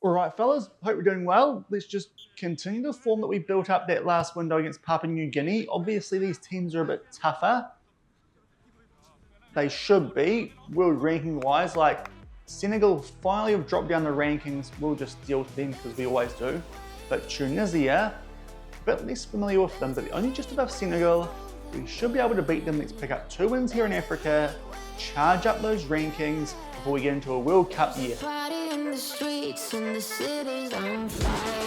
All right, fellas, hope you're doing well. Let's just continue the form that we built up that last window against Papua New Guinea. Obviously, these teams are a bit tougher. They should be, world ranking wise. Like Senegal finally have dropped down the rankings. We'll just deal with them because we always do. But Tunisia, a bit less familiar with them, but only just above Senegal. We should be able to beat them. Let's pick up 2 wins here in Africa, charge up those rankings before we get into a World Cup year. Party in the streets and the city's on fire.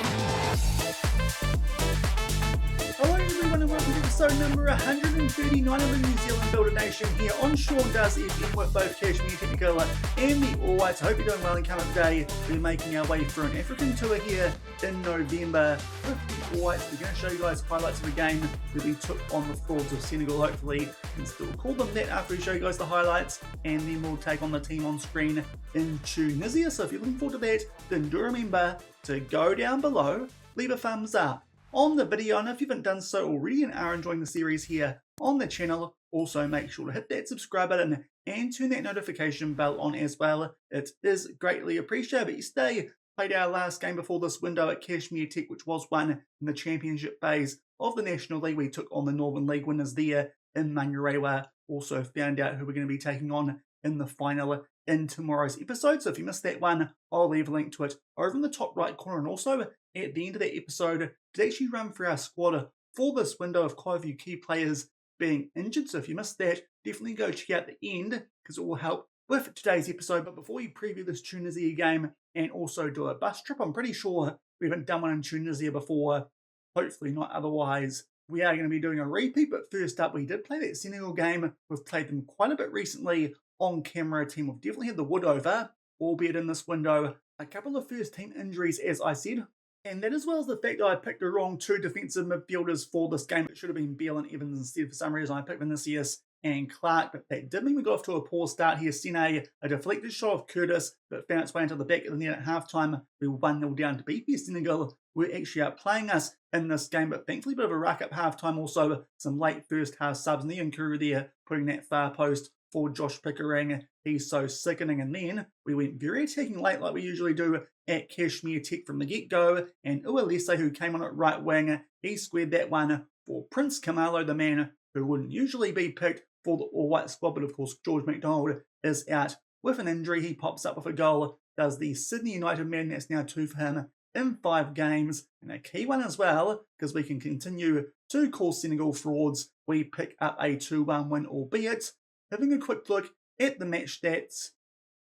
Hello everyone and welcome to episode number 139 of the New Zealand Builder Nation here on Shaun Does FM with both Cashmere Tech and the All Whites. I hope you're doing well and coming up today. We're making our way through an African tour here in November with the All Whites. We're going to show you guys highlights of a game that we took on the frauds of Senegal. Hopefully we can still call them that after we show you guys the highlights, and then we'll take on the team on screen in Tunisia. So if you're looking forward to that, then do remember to go down below, leave a thumbs up on the video, and if you haven't done so already and are enjoying the series here on the channel, also make sure to hit that subscribe button and turn that notification bell on as well. It is greatly appreciated. But yesterday, played our last game before this window at Cashmere Tech, which was won in the championship phase of the National League. We took on the Northern League winners there in Manurewa. Also found out who we're going to be taking on in the final in tomorrow's episode. So if you missed that one, I'll leave a link to it over in the top right corner, and also at the end of that episode to actually run through our squad for this window of quite a few key players being injured. So if you missed that, definitely go check out the end because it will help with today's episode. But before we preview this Tunisia game and also do a bus trip, I'm pretty sure we haven't done one in Tunisia before, hopefully not otherwise. We are going to be doing a repeat, but first up, we did play that Senegal game. We've played them quite a bit recently on camera. Team we've definitely had the wood over, albeit in this window. A couple of first team injuries, as I said, and that as well as the fact that I picked the wrong 2 defensive midfielders for this game. It should have been Beal and Evans instead. For some reason I picked Vinicius and Clark, but that did mean we got off to a poor start here. Sene, a deflected shot of Curtis, but found its way into the back of the net at halftime. We were 1-0 down to beat Senegal. We're actually outplaying us in this game, but thankfully a bit of a ruck up halftime. Also some late first half subs, and the Nkuru there putting that far post for Josh Pickering. He's so sickening. And then we went very attacking late like we usually do at Cashmere Tech from the get-go. And Uwalese, who came on at right wing, he squared that one for Prince Kamalo, the man who wouldn't usually be picked for the all-white squad. But of course, George McDonald is out with an injury. He pops up with a goal, does the Sydney United man. That's now 2 for him in 5 games. And a key one as well, because we can continue to call Senegal frauds. We pick up a 2-1 win, albeit having a quick look at the match stats,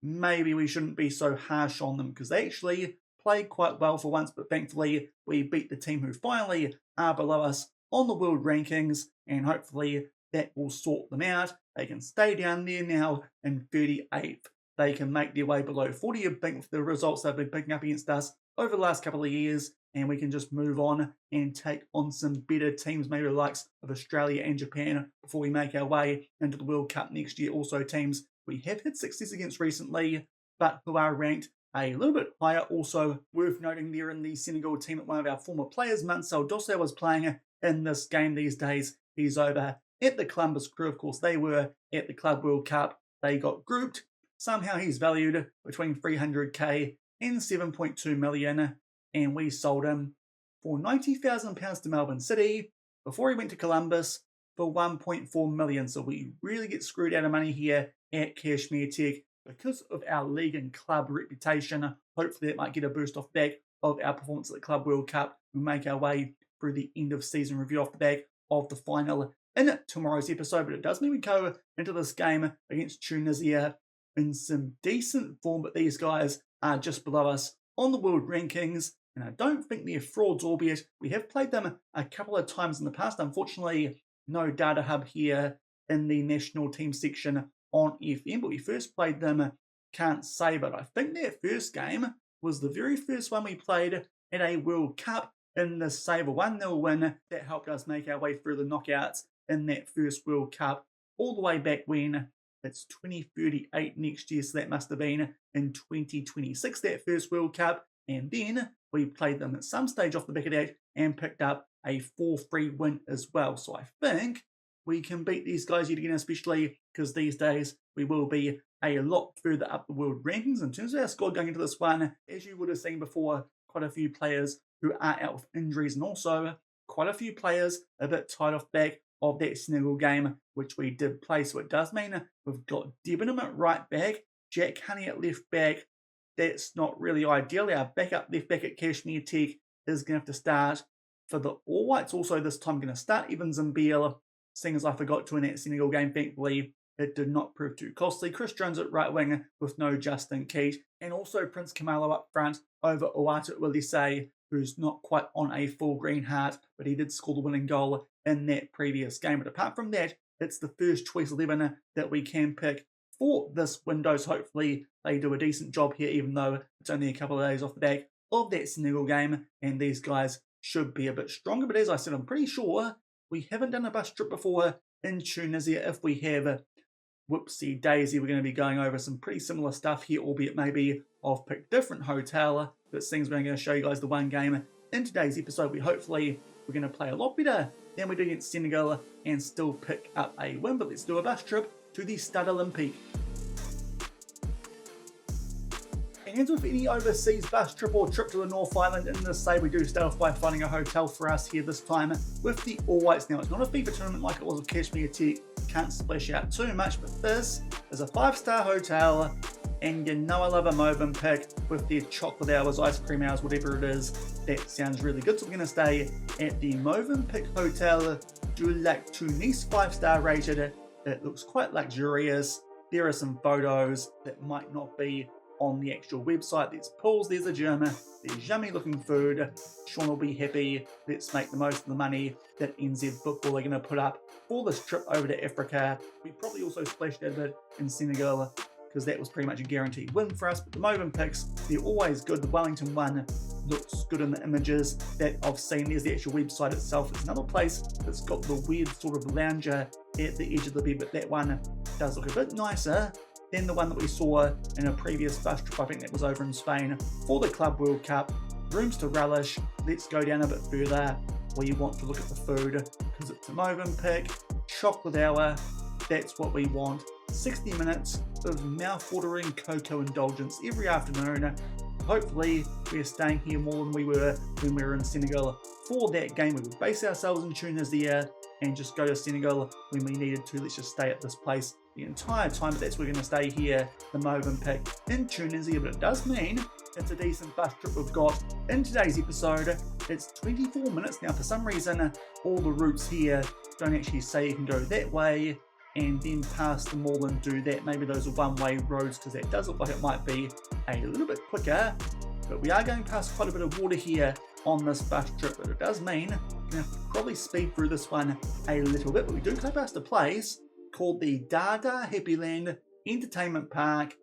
maybe we shouldn't be so harsh on them because they actually played quite well for once, but thankfully we beat the team who finally are below us on the world rankings, and hopefully that will sort them out. They can stay down there now in 38th. They can make their way below 40, I think, with the results they've been picking up against us over the last couple of years, and we can just move on and take on some better teams, maybe the likes of Australia and Japan, before we make our way into the World Cup next year. Also teams we have had success against recently, but who are ranked a little bit higher. Also worth noting there in the Senegal team that one of our former players, Mansell Dossé, was playing in this game these days. He's over at the Columbus Crew. Of course, they were at the Club World Cup. They got grouped. Somehow he's valued between 300k and 7.2 million, and we sold him for £90,000 to Melbourne City before he went to Columbus for 1.4 million. So we really get screwed out of money here at Cashmere Tech because of our league and club reputation. Hopefully that might get a boost off the back of our performance at the Club World Cup. We'll make our way through the end of season review off the back of the final in tomorrow's episode. But it does mean we go into this game against Tunisia in some decent form, but these guys are just below us on the world rankings, and I don't think they're frauds, albeit we have played them a couple of times in the past. Unfortunately, no data hub here in the national team section on FM, but we first played them, can't say, but I think their first game was the very first one we played at a World Cup in the Sabre 1-0 win that helped us make our way through the knockouts in that first World Cup all the way back when. It's 2038 next year, so that must have been in 2026, that first World Cup. And then we played them at some stage off the back of that and picked up a 4-3 win as well. So I think we can beat these guys yet again, especially because these days we will be a lot further up the world rankings in terms of our squad going into this one. As you would have seen before, quite a few players who are out with injuries, and also quite a few players a bit tied off back of that Senegal game, which we did play. So it does mean we've got Debenham at right back, Jack Honey at left back. That's not really ideal. Our backup left back at Cashmere Tech is going to have to start for the All Whites. Also this time going to start Evans and Beale, seeing as I forgot to in that Senegal game. Thankfully, it did not prove too costly. Chris Jones at right wing with no Justin Keat, and also Prince Kamalo up front over Owatu Willisay, who's not quite on a full green heart, but he did score the winning goal in that previous game. But apart from that, it's the first choice 11 that we can pick for this window. So hopefully they do a decent job here, even though it's only a couple of days off the back of that Senegal game, and these guys should be a bit stronger. But as I said, I'm pretty sure we haven't done a bus trip before in Tunisia. If we have, whoopsie daisy, we're going to be going over some pretty similar stuff here, albeit maybe I've picked a different hotel. But things we're going to show you guys the one game in today's episode. We're going to play a lot better than we did against Senegal and still pick up a win. But let's do a bus trip to the Stade Olympique. And as with any overseas bus trip or trip to the North Island in the say, we do start off by finding a hotel for us here this time with the All Whites. Now, it's not a FIFA tournament like it was with Cashmere Tech. Can't splash out too much, but this is a 5-star hotel, and you know I love a Movenpick with their chocolate hours, ice cream hours, whatever it is. That sounds really good. So we're going to stay at the Movenpick Hotel du Lac Tunis, 5-star rated. It looks quite luxurious. There are some photos that might not be on the actual website. There's pools, there's a gym, there's yummy looking food. Shaun will be happy. Let's make the most of the money that NZ Football are going to put up for this trip over to Africa. We probably also splashed a bit in Senegal because that was pretty much a guaranteed win for us. But the Movenpicks, they're always good. The Wellington one looks good in the images that I've seen. There's the actual website itself. It's another place that's got the weird sort of lounger at the edge of the bed, but that one does look a bit nicer than the one that we saw in a previous bus trip. I think that was over in Spain for the Club World Cup. Rooms to relish. Let's go down a bit further. We want to look at the food because it's a Movenpick chocolate hour. That's what we want. 60 minutes of mouth-watering cocoa indulgence every afternoon. Hopefully we're staying here more than we were when we were in Senegal for that game. We would base ourselves in Tunisia and just go to Senegal when we needed to. Let's just stay at this place the entire time, but that's where we're going to stay here, the Movenpick in Tunisia. But it does mean it's a decent bus trip we've got in today's episode. It's 24 minutes now. For some reason, all the routes here don't actually say you can go that way and then past them all and do that. Maybe those are one-way roads because that does look like it might be a little bit quicker. But we are going past quite a bit of water here on this bus trip, but it does mean we're going to have to probably speed through this one a little bit. But we do go past a place called the Dada Happyland Entertainment Park.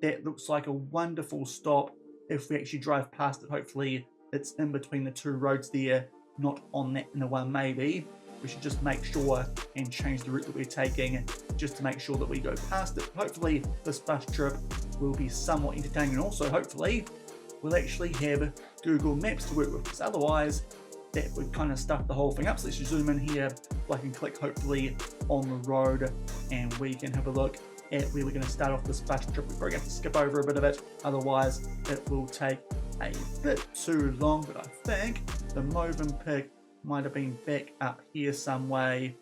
That looks like a wonderful stop if we actually drive past it. Hopefully it's in between the two roads there, not on that inner one maybe. We should just make sure and change the route that we're taking just to make sure that we go past it. Hopefully this bus trip will be somewhat entertaining, and also hopefully we'll actually have Google Maps to work with, because otherwise that would kind of stuff the whole thing up. So let's just zoom in here. I can click hopefully on the road and we can have a look at where we're going to start off this bus trip. We're probably going to have to skip over a bit of it, otherwise it will take a bit too long. But I think the Movenpick might have been back up here some way.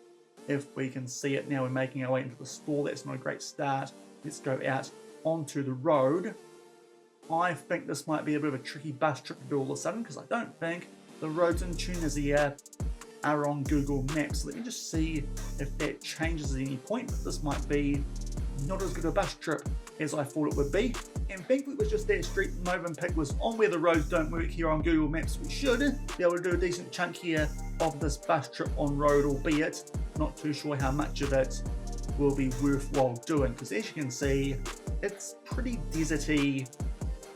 If we can see it now, we're making our way into the store. That's not a great start. Let's go out onto the road. I think this might be a bit of a tricky bus trip to do all of a sudden, because I don't think the roads in Tunisia are on Google Maps. Let me just see if that changes at any point, but this might be not as good a bus trip as I thought it would be. And thankfully it was just that street Movenpick was on where the roads don't work here on Google Maps. We should be able to do a decent chunk here of this bus trip on road, albeit not too sure how much of it will be worthwhile doing, because as you can see, it's pretty deserty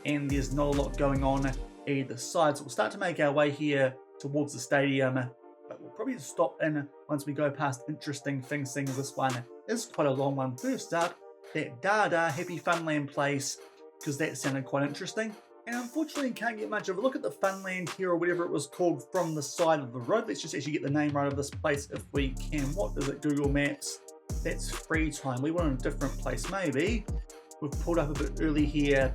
and there's not a lot going on either side. So we'll start to make our way here towards the stadium, but we'll probably stop in once we go past interesting things, seeing as this one is quite a long one. First up, that Dada Happy Funland place, because that sounded quite interesting. And unfortunately you can't get much of a look at the Funland here, or whatever it was called, from the side of the road. Let's just actually get the name right of this place if we can. What is it? Google Maps. That's free time. We want a different place maybe. we've pulled up a bit early here,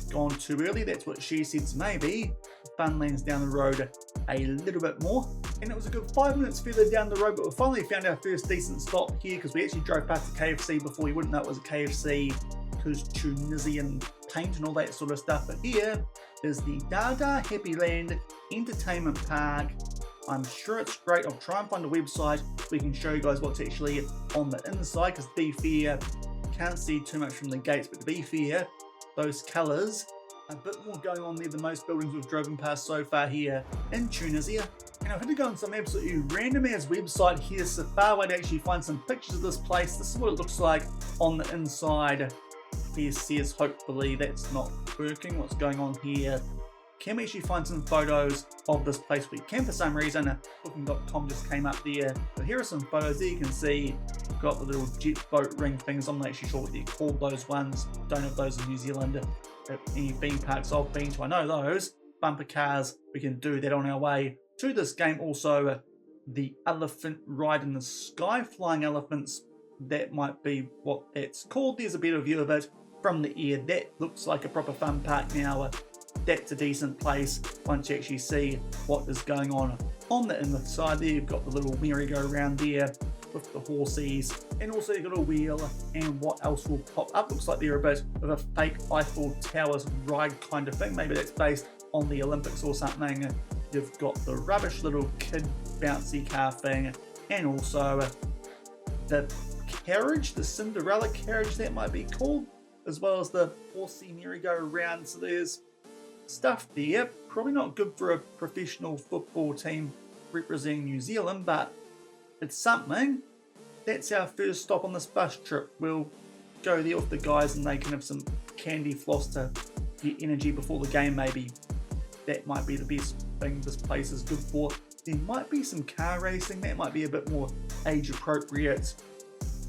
gone too early, that's what she said, so maybe Funland's down the road a little bit more. And it was a good 5 minutes further down the road, but we finally found our first decent stop here because we actually drove past the KFC before we wouldn't know it was a KFC because Tunisian paint and all that sort of stuff. But here is the Dada Happy Land Entertainment Park. I'm sure it's great. I'll try and find a website we can show you guys what's actually on the inside, because to be fair, can't see too much from the gates, but to be fair, those colours, a bit more going on there than most buildings we've driven past so far here in Tunisia. And I've had to go on some absolutely random ass website here so far away to actually find some pictures of this place. This is what it looks like on the inside. Here says hopefully that's not working. What's going on here? Can we actually find some photos of this place? We can for some reason. Booking.com just came up there. But here are some photos there. You can see we've got the little jet boat ring things. I'm not actually sure what they're called, those ones. Don't have those in New Zealand. Any theme parks I've been to, I know those. Bumper cars, we can do that on our way to this game. Also, the elephant ride in the sky, flying elephants. That might be what that's called. There's a better view of it from the air. That looks like a proper fun park now. That's a decent place once you actually see what is going on the inside there. You've got the little merry-go-round there with the horses, and also you've got a wheel, and what else will pop up? Looks like they're a bit of a fake Eiffel Towers ride kind of thing. Maybe that's based on the Olympics or something. You've got the rubbish little kid bouncy car thing, and also the carriage, the Cinderella carriage that might be called, as well as the horsey merry-go-round. So there's stuff there. Probably not good for a professional football team representing New Zealand, but it's something. That's our first stop on this bus trip. We'll go there with the guys and they can have some candy floss to get energy before the game. Maybe that might be the best thing this place is good for. There might be some car racing. That might be a bit more age appropriate.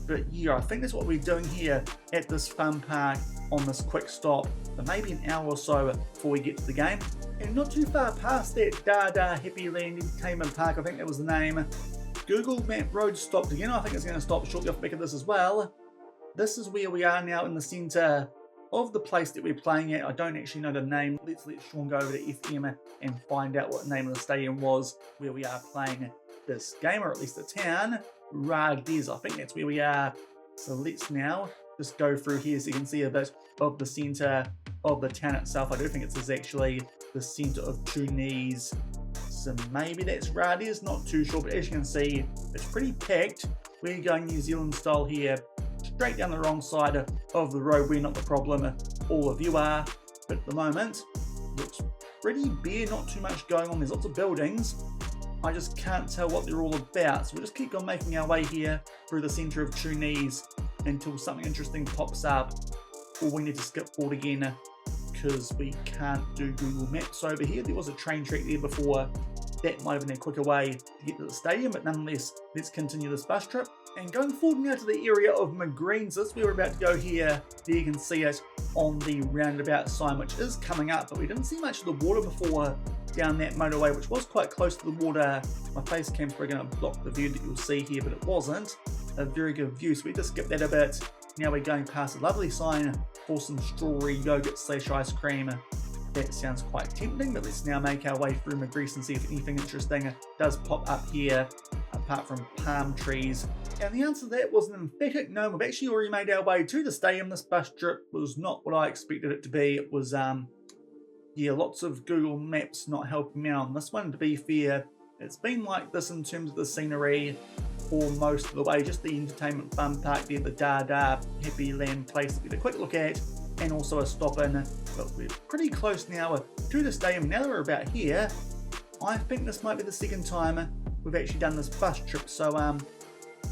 But yeah, I think that's what we're doing here at this fun park on this quick stop for maybe an hour or so before we get to the game. And not too far past that Dada Happy Land Entertainment Park, I think that was the name, Google Map Road stopped again. I think it's going to stop shortly off the back of this as well. This is where we are now in the centre of the place that we're playing at. I don't actually know the name. Let's let Shaun go over to FM and find out what the name of the stadium was where we are playing this game, or at least the town. Ragdes, I think that's where we are. So let's now just go through here so you can see a bit of the centre of the town itself. I do think it's actually the centre of Tunis. So maybe that's Ragdes, not too sure, but as you can see, it's pretty packed. We're going New Zealand style here, straight down the wrong side of the road. We're not the problem, all of you are. But at the moment, looks pretty bare, not too much going on. There's lots of buildings. I just can't tell what they're all about. So we'll just keep on making our way here through the centre of Tunis until something interesting pops up, or we need to skip forward again because we can't do Google Maps over here. There was a train track there before. That might have been a quicker way to get to the stadium, but nonetheless, let's continue this bus trip. And going forward now to the area of Magreens, this is where we're about to go here. There you can see it on the roundabout sign, which is coming up, but we didn't see much of the water before down that motorway, which was quite close to the water. My face cam's probably going to block the view that you'll see here, but it wasn't a very good view, so we just skipped that a bit. Now we're going past a lovely sign for some strawberry yogurt / ice cream. That sounds quite tempting, but let's now make our way through Magrees and see if anything interesting does pop up here, apart from palm trees. And the answer to that was an emphatic no. We've actually already made our way to the stadium. This bus trip was not what I expected it to be. It was, yeah, lots of Google Maps not helping me out on this one. To be fair, it's been like this in terms of the scenery for most of the way. Just the entertainment fun park there, the Dada Happy Land place to get a quick look at, and also a stop in. But we're pretty close now to the stadium. Now that we're about here, I think this might be the second time we've actually done this bus trip. So,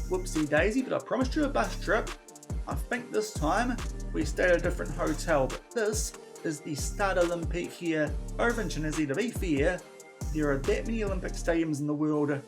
whoopsie daisy, but I promised you a bus trip. I think this time we stayed at a different hotel, but this is the Stade Olympique here over in Tunisia. To be fair, there are that many Olympic stadiums in the world.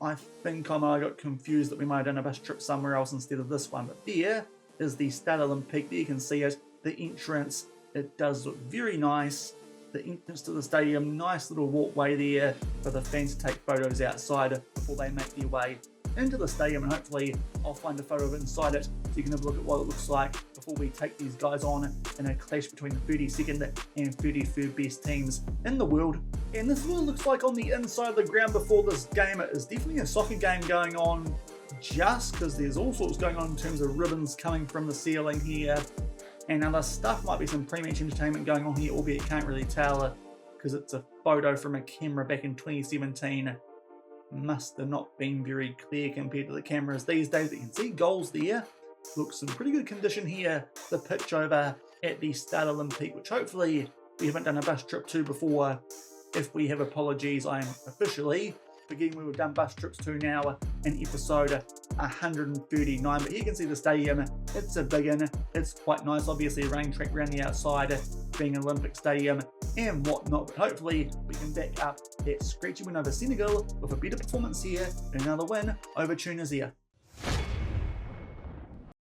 I think I might have got confused that we might have done a bus trip somewhere else instead of this one, but there is the Stade Olympique. There you can see it, the entrance. It does look very nice. The entrance to the stadium, nice little walkway there for the fans to take photos outside before they make their way into the stadium, and hopefully I'll find a photo of inside it so you can have a look at what it looks like before we take these guys on in a clash between the 32nd and 33rd best teams in the world. And this is what it looks like on the inside of the ground before this game. It is definitely a soccer game going on, just because there's all sorts going on in terms of ribbons coming from the ceiling here and other stuff. Might be some pre-match entertainment going on here, albeit can't really tell because it's a photo from a camera back in 2017. Must have not been very clear compared to the cameras these days. You can see goals there. Looks in pretty good condition here. The pitch over at the Stade Olympique, which hopefully we haven't done a bus trip to before. If we have apologies, I am officially forgetting we've done bus trips to now in episode 139. But here you can see the stadium. It's a big one. It's quite nice. Obviously a running track around the outside, being an Olympic stadium and whatnot. But hopefully we can back up that scratchy win over Senegal with a better performance here and another win over Tunisia.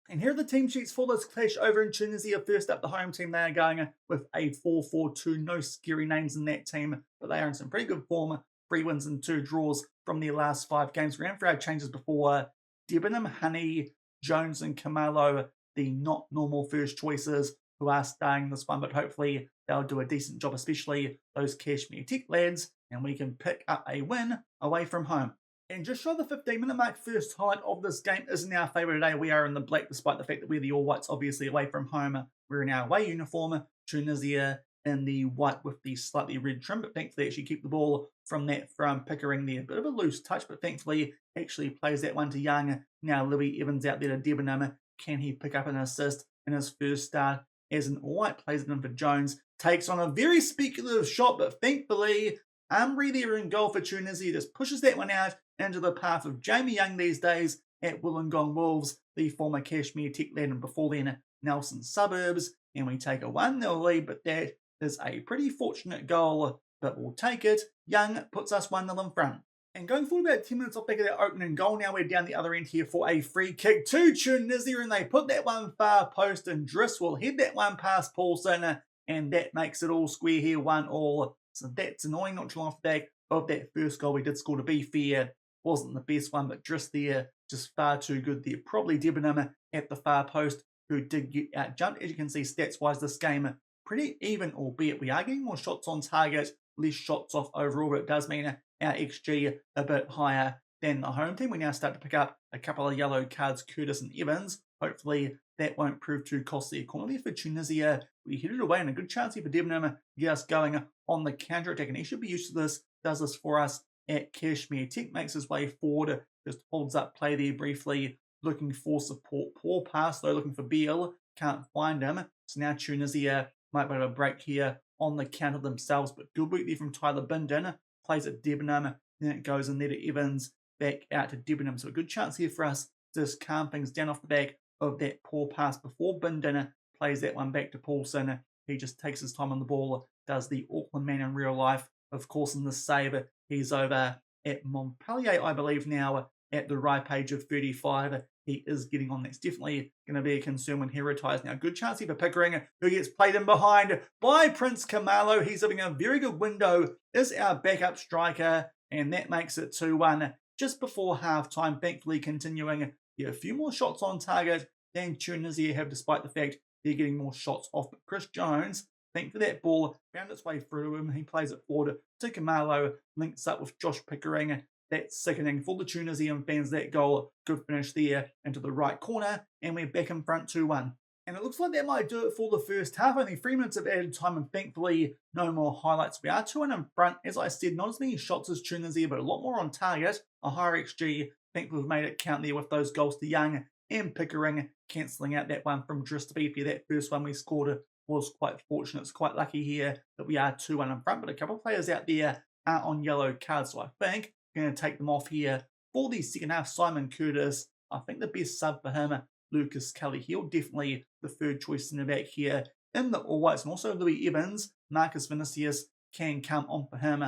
And here are the team sheets for this clash over in Tunisia. First up, the home team. They are going with a 4-4-2. No scary names in that team, but they are in some pretty good form. 3 wins and 2 draws from their last 5 games. We ran through our changes before. Debenham, Honey, Jones and Camalo, the not normal first choices who are starting this one, but hopefully they'll do a decent job, especially those Cashmere Tech lads, and we can pick up a win away from home. And just shy of the 15-minute mark, first highlight of this game isn't our favourite today. We are in the black, despite the fact that we're the All Whites, obviously away from home. We're in our away uniform. Tunisia in the white with the slightly red trim, but thankfully actually keep the ball from that from Pickering there. Bit of a loose touch, but thankfully actually plays that one to Young. Now Louis Evans out there to Debenham. Can he pick up an assist in his first start as an All White? Plays it in for Jones. Takes on a very speculative shot, but thankfully Umbri there in goal for Tunisia just pushes that one out into the path of Jamie Young these days at Wollongong Wolves, the former Cashmere Tech lad, and before then Nelson Suburbs. And we take a 1-0 lead, but that is a pretty fortunate goal, but we'll take it. Young puts us 1-0 in front. And going forward about 10 minutes off back of that opening goal, now we're down the other end here for a free kick to Tunisia, and they put that one far post, and Driss will head that one past Paulson, and that makes it all square here, 1-1. So that's annoying, not too long off the back of that first goal we did score. To be fair, wasn't the best one, but Driss there, just far too good there. Probably Debenham at the far post, who did get out jumped. As you can see, stats-wise, this game pretty even, albeit we are getting more shots on target, less shots off overall, but it does mean our XG a bit higher than the home team. We now start to pick up a couple of yellow cards, Curtis and Evans. Hopefully that won't prove too costly. Corner for Tunisia, we hit it away, and a good chance here for Debenham to get us going on the counter-attack, and he should be used to this. Does this for us at Cashmere Tech, makes his way forward, just holds up play there briefly, looking for support. Poor pass though, looking for Beal, can't find him. So now Tunisia might be able to break here on the counter themselves, but good work there from Tyler Bindon. Plays at Debenham, then it goes in there to Evans, back out to Debenham. So a good chance here for us to just calm things down off the back of that poor pass before Bindon plays that one back to Paulson. He just takes his time on the ball, does the Auckland man in real life. Of course, in this save, he's over at Montpellier, I believe now, at the ripe age of 35. He is getting on. That's definitely going to be a concern when he retires. Now, good chance here for Pickering, who gets played in behind by Prince Camalo. He's having a very good window, is our backup striker, and that makes it 2-1 just before half-time. Thankfully, continuing a few more shots on target than Tunisia have, despite the fact they're getting more shots off. But Chris Jones, thankfully that ball found its way through him. He plays it forward to Camalo, links up with Josh Pickering. That's sickening for the Tunisian fans, that goal. Good finish there into the right corner, and we're back in front 2-1. And it looks like that might do it for the first half. Only 3 minutes of added time, and thankfully no more highlights. We are 2-1 in front. As I said, not as many shots as Tunisia, but a lot more on target. A higher XG. Thankfully we've made it count there with those goals to Young and Pickering, cancelling out that one from Driss. To be fair, that first one we scored was quite fortunate. It's quite lucky here that we are 2-1 in front, but a couple of players out there are on yellow cards, so I think going to take them off here for the second half. Simon Curtis, I think the best sub for him, Lucas Kelly-Hill, definitely the third choice centre back here in the All Whites, and also Louis Evans. Marcus Vinicius can come on for him.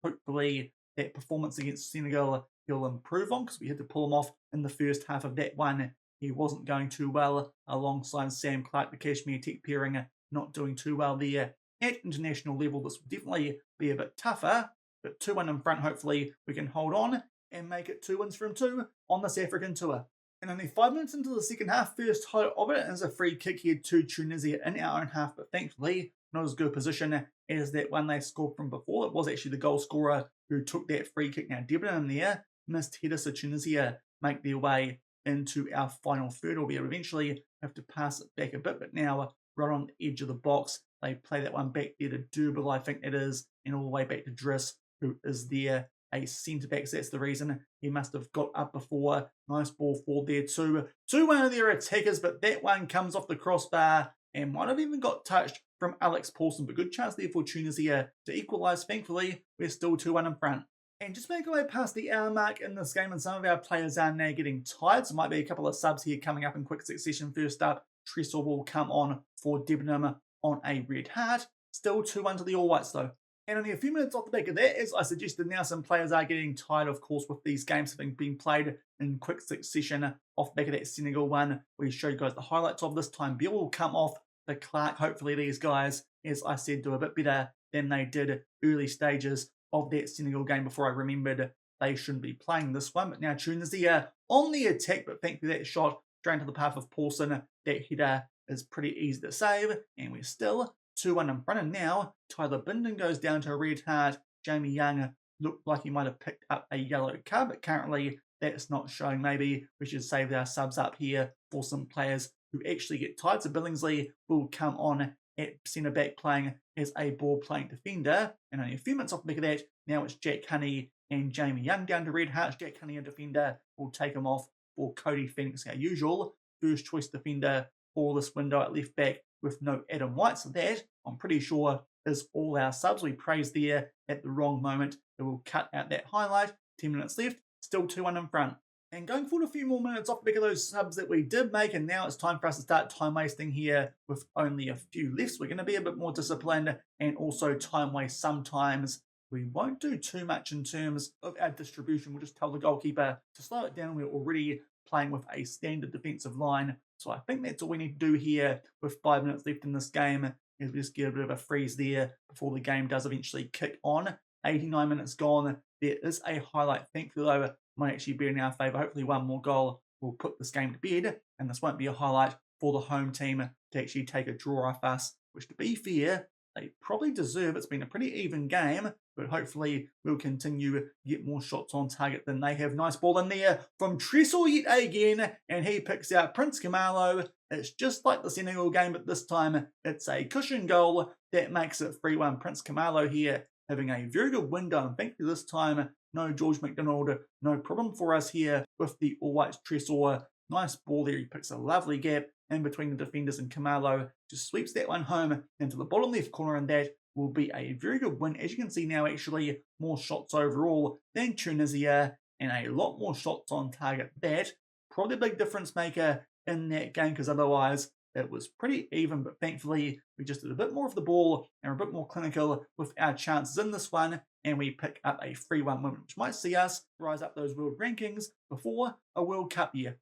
Hopefully that performance against Senegal he'll improve on, because we had to pull him off in the first half of that one. He wasn't going too well alongside Sam Clark, the Cashmere Tech pairing, not doing too well there. At international level, this will definitely be a bit tougher, but 2-1 in front. Hopefully we can hold on and make it 2 wins from 2 on this African tour. And only 5 minutes into the second half, first highlight of it is a free kick here to Tunisia in our own half, but thankfully not as good a position as that one they scored from before. It was actually the goal scorer who took that free kick. Now Debenham there missed header, so Tunisia make their way into our final third, albeit eventually have to pass it back a bit, but now right on the edge of the box, they play that one back there to Durbel, I think it is, and all the way back to Driss, who is there, a centre-back, so that's the reason he must have got up before. Nice ball forward there to one of their attackers, but that one comes off the crossbar and might have even got touched from Alex Paulson, but good chance there for Tunisia to equalise. Thankfully, we're still 2-1 in front. And just making our way past the hour mark in this game, and some of our players are now getting tired, so might be a couple of subs here coming up in quick succession. First up, Tressor will come on for Debenham on a red heart. Still 2-1 to the All Whites though. And only a few minutes off the back of that, as I suggested, now some players are getting tired, of course, with these games having been played in quick succession. Off the back of that Senegal one, we show you guys the highlights of this time. Bill will come off the Clark. Hopefully these guys, as I said, do a bit better than they did early stages of that Senegal game before I remembered they shouldn't be playing this one. But now Tunisia on the attack, but thankfully that shot straight into the path of Paulson. That header is pretty easy to save, and we're still 2-1 in front. And now Tyler Binden goes down to a red card. Jamie Young looked like he might have picked up a yellow card, but currently that's not showing. Maybe we should save our subs up here for some players who actually get tired. So Billingsley will come on at centre back playing as a ball playing defender. And only a few minutes off the back of that, now it's Jack Honey and Jamie Young down to red hearts. Jack Honey, a defender, will take him off for Cody Phoenix, our usual first choice defender for this window at left back with no Adam White. So that, I'm pretty sure, is all our subs. We praised there at the wrong moment. It will cut out that highlight. 10 minutes left, still 2-1 in front. And going forward a few more minutes off the back of those subs that we did make, and now it's time for us to start time wasting here with only a few left. So we're going to be a bit more disciplined and also time waste sometimes. We won't do too much in terms of our distribution. We'll just tell the goalkeeper to slow it down. We're already playing with a standard defensive line. So I think that's all we need to do here with 5 minutes left in this game, is we just get a bit of a freeze there before the game does eventually kick on. 89 minutes gone. There is a highlight. Thankfully, though, might actually be in our favour. Hopefully one more goal will put this game to bed, and this won't be a highlight for the home team to actually take a draw off us, which, to be fair, they probably deserve. It's been a pretty even game, but hopefully we'll continue to get more shots on target than they have. Nice ball in there from Tressor yet again, and he picks out Prince Kamalo. It's just like the Senegal game, but this time it's a cushion goal that makes it 3-1. Prince Kamalo here having a very good window, and thankfully this time no George McDonald, no problem for us here with the All Whites Tressor. Nice ball there. He picks a lovely gap in between the defenders, and Kamalo just sweeps that one home into the bottom left corner, and that will be a very good win. As you can see now, actually more shots overall than Tunisia and a lot more shots on target. That probably a big difference maker in that game, because otherwise it was pretty even, but thankfully we just did a bit more of the ball and we're a bit more clinical with our chances in this one, and we pick up a 3-1 win, which might see us rise up those world rankings before a World Cup year.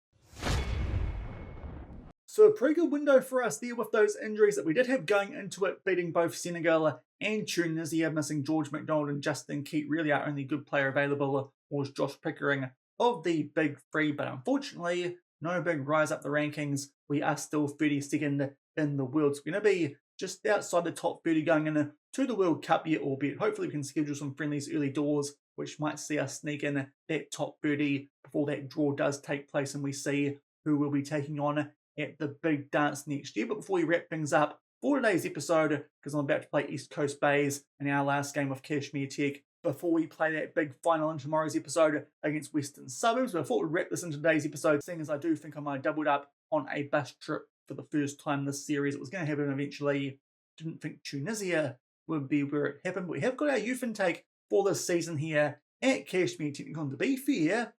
So a pretty good window for us there with those injuries that we did have going into it, beating both Senegal and Tunisia, missing George McDonald and Justin Keat. Really our only good player available was Josh Pickering of the big three, but unfortunately no big rise up the rankings. We are still 32nd in the world, so we're going to be just outside the top 30 going into the World Cup year, albeit hopefully we can schedule some friendlies early doors, which might see us sneak in that top 30 before that draw does take place and we see who we'll be taking on at the big dance next year. But before we wrap things up for today's episode, because I'm about to play East Coast Bays in our last game of Cashmere Tech, before we play that big final in tomorrow's episode against Western Suburbs, before we wrap this in today's episode, seeing as I do think I might have doubled up on a bus trip for the first time this series. It was going to happen eventually. Didn't think Tunisia would be where it happened, but we have got our youth intake for this season here at Cashmere Tech. To be fair,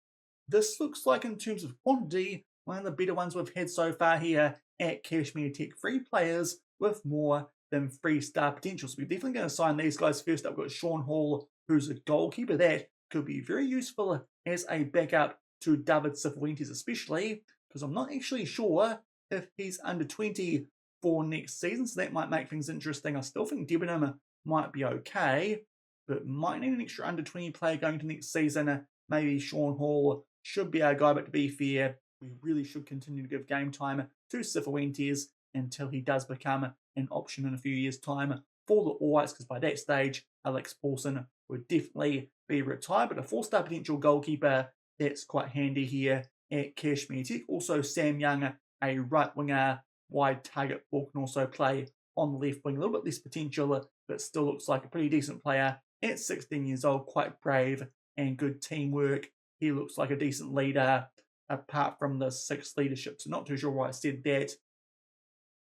this looks like, in terms of quantity, one of the better ones we've had so far here at Cashmere Tech. 3 players with more than 3 star potential. So we're definitely going to sign these guys. First up, we've got Shaun Hall, who's a goalkeeper. That could be very useful as a backup to David Cifuentes, especially because I'm not actually sure if he's under 20 for next season, so that might make things interesting. I still think Debenham might be okay, but might need an extra under 20 player going to next season maybe Shaun Hall should be our guy, but to be fair, we really should continue to give game time to Sifuentes until he does become an option in a few years' time for the All Whites, because by that stage, Alex Paulson would definitely be retired. But a 4-star potential goalkeeper, that's quite handy here at Cashmere Tech. Also, Sam Young, a right winger, wide target ball, can also play on the left wing. A little bit less potential, but still looks like a pretty decent player at 16 years old, quite brave and good teamwork. He looks like a decent leader, apart from the 6 leadership. So not too sure why I said that.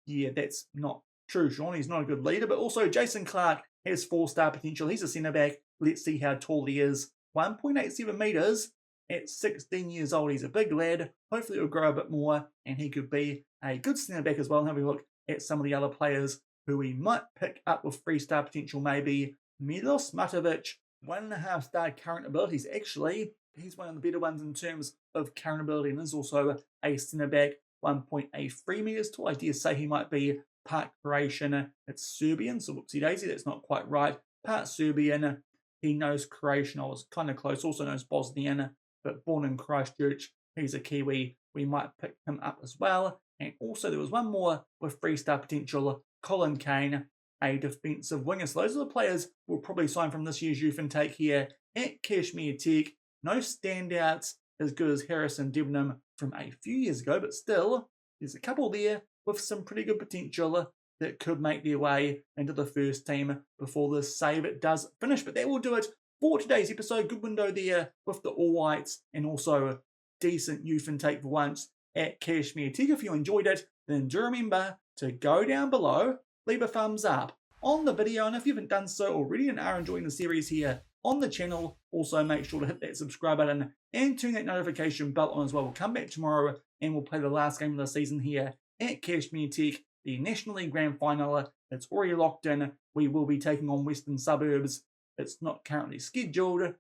Yeah, that's not true, Shaun. He's not a good leader. But also, Jason Clark has 4-star potential. He's a centre-back. Let's see how tall he is. 1.87 metres at 16 years old. He's a big lad. Hopefully he'll grow a bit more, and he could be a good centre-back as well. And have a look at some of the other players who we might pick up with 3-star potential, maybe. Milos Matovic, 1.5-star current abilities. Actually, he's one of the better ones in terms of current ability, and is also a centre-back, 1.83 metres tall. I dare say he might be part Croatian. It's Serbian, so whoopsie-daisy, that's not quite right. Part Serbian, he knows Croatian. I was kind of close. Also knows Bosnian, but born in Christchurch. He's a Kiwi. We might pick him up as well. And also there was one more with 3-star potential, Colin Kane, a defensive winger. So those are the players we'll probably sign from this year's youth intake here at Cashmere Tech. No standouts as good as Harrison Debenham from a few years ago, but still, there's a couple there with some pretty good potential that could make their way into the first team before this save it does finish. But that will do it for today's episode. Good window there with the All Whites, and also decent youth intake for once at Cashmere Tech. If you enjoyed it, then do remember to go down below, leave a thumbs up on the video, and if you haven't done so already and are enjoying the series here on the channel, also make sure to hit that subscribe button and turn that notification bell on as well. We'll come back tomorrow and we'll play the last game of the season here at Cashmere Tech, the National League Grand Final. It's already locked in. We will be taking on Western Suburbs. It's not currently scheduled,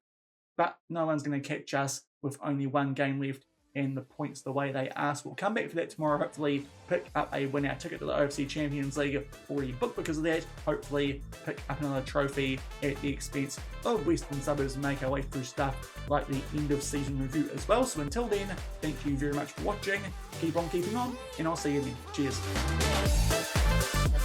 but no one's going to catch us with only one game left and the points the way they ask. We'll come back for that tomorrow. Hopefully pick up a win. Our ticket to the OFC Champions League already booked because of that. Hopefully pick up another trophy at the expense of Western Suburbs and make our way through stuff like the end of season review as well. So until then, thank you very much for watching. Keep on keeping on, and I'll see you then. Cheers.